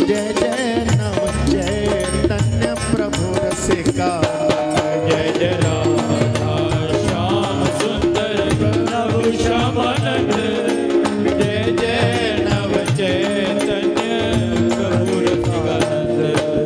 जय जय नव चैतन्य प्रभु रसिका। जय जय राधा श्याम सुंदर प्रभु श्यामानंद। जय जय नव चैतन्य प्रभु रसिकानंद।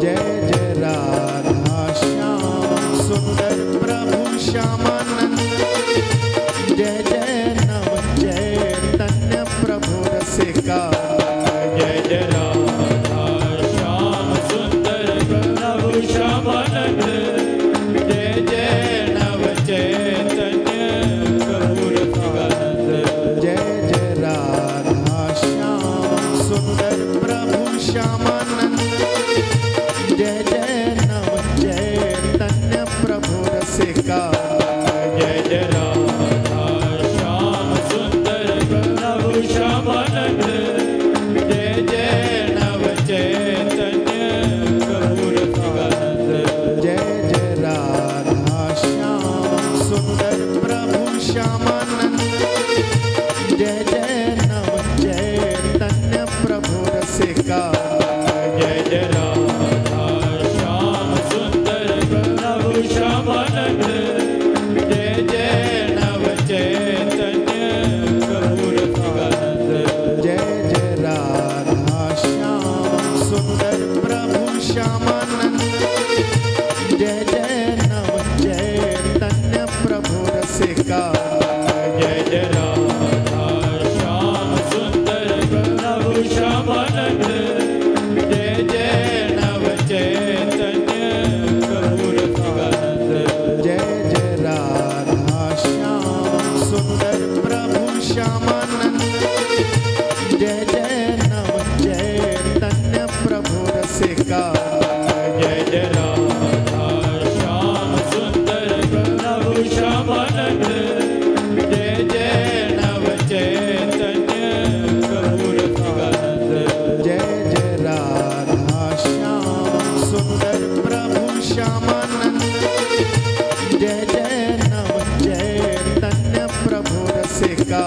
जय जय राधा श्याम सुंदर प्रभु श्यामानंद। जय जय नव चैतन्य प्रभु रसिका। जय जय राधा श्याम सुंदर प्रभु श्यामानंद। जय जय नव चैतन्य प्रभु रसिकानंद। जय जय राधा श्याम सुंदर प्रभु श्यामानंद। जय जय नव चैतन्य प्रभु रसिका। जय जय राधा श्याम सुंदर प्रभु श्यामानंद। जय जय नव चैतन्य प्रभु रसिकानंद। जय जय राधा श्याम सुंदर प्रभु श्यामानंद। जय जय नव चैतन्य प्रभु रसिका। जय जय राधा श्याम सुंदर प्रभु श्यामानंद। जय जय नव चैतन्य प्रभु रसिकानंद। जय जय राधा श्याम सुंदर प्रभु श्यामानंद। जय जय नव चैतन्य प्रभु रसिका। जय जय राधा श्याम सुंदर प्रभु श्यामानंद। जय जय नव चैतन्य प्रभु रसिकानंद। जय जय राधा श्याम सुंदर प्रभु श्यामानंद। जय जय नव चैतन्य प्रभु रसिका। जय जय राधा श्याम सुंदर प्रभु श्यामानंद। जय जय नव चैतन्य प्रभु रसिकानंद। जय जय राधा श्याम सुंदर प्रभु श्यामानंद। जय जय नव चैतन्य प्रभु रसिका।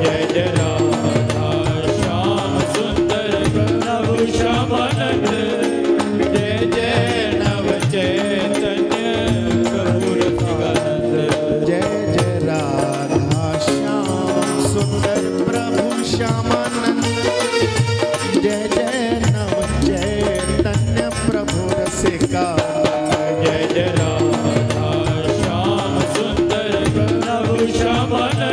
जय जय राधा श्याम सुंदर प्रभु श्यामानंद। जय जय नव चैतन्य प्रभु रसिकानंद। जय जय राधा श्याम सुंदर प्रभु श्यामानंद। जय जय नव चैतन्य प्रभु रसिका। जय जय राधा श्याम सुंदर प्रभु श्यामानंद।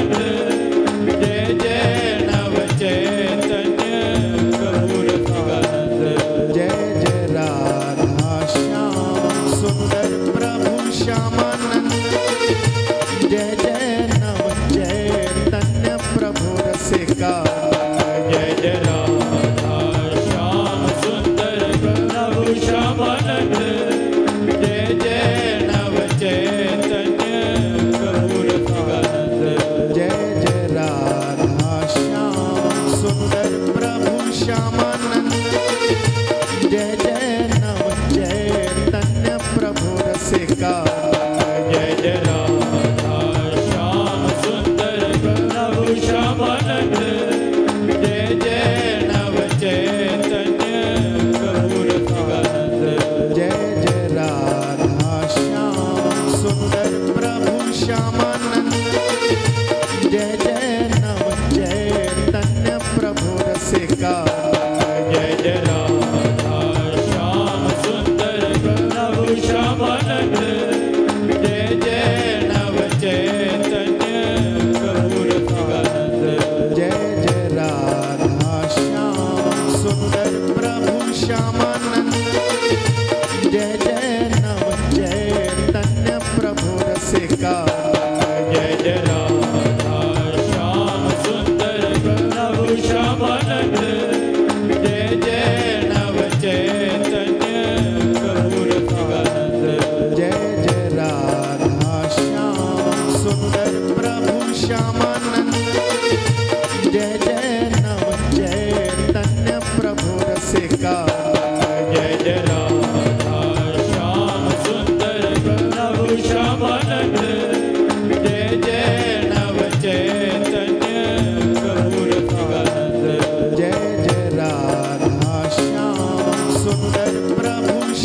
जय जय नव चैतन्य प्रभु रसिकानंद। जय जय राधा श्याम सुंदर प्रभु श्यामानंद। जय जय नव चैतन्य प्रभु रसिका। जय जय राधा श्याम सुंदर प्रभु श्यामानंद। जय जय नव चैतन्य प्रभु रसिकानंद। जय जय राधा श्याम सुंदर प्रभु श्यामानंद। जय जय नव चैतन्य प्रभु रसिका। जय जय राधा श्याम सुंदर प्रभु श्यामानंद। जय जय नव चैतन्य प्रभु रसिकानंद। जय जय राधा श्याम सुंदर प्रभु श्यामानंद। जय जय नव चैतन्य प्रभु रसिका। जय जय राधा श्याम सुंदर प्रभु श्यामानंद। जय जय नव चैतन्य प्रभु रसिकानंद। जय जय राधा श्याम सुंदर प्रभु श्यामानंद। जय जय नव चैतन्य प्रभु रसिका। जय जय राधा श्याम सुंदर प्रभु श्यामानंद। जय जय नव चैतन्य प्रभु रसिकानंद। जय जय राधा श्याम सुंदर प्रभु श्यामानंद। जय जय नव चैतन्य प्रभु रसिका। जय जय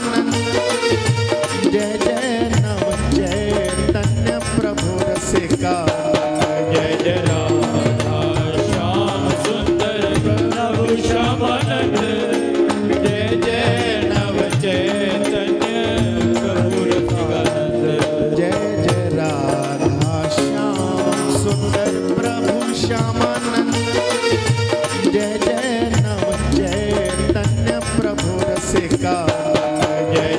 श्यामानंद जय जय नव चैतन्य प्रभु रसिका जय जय राधा श्याम सुंदर प्रभु श्यामानंद जय जय नव चैतन्य प्रभु रसिकानंद जय जय राधा श्याम सुंदर प्रभु श्यामानंद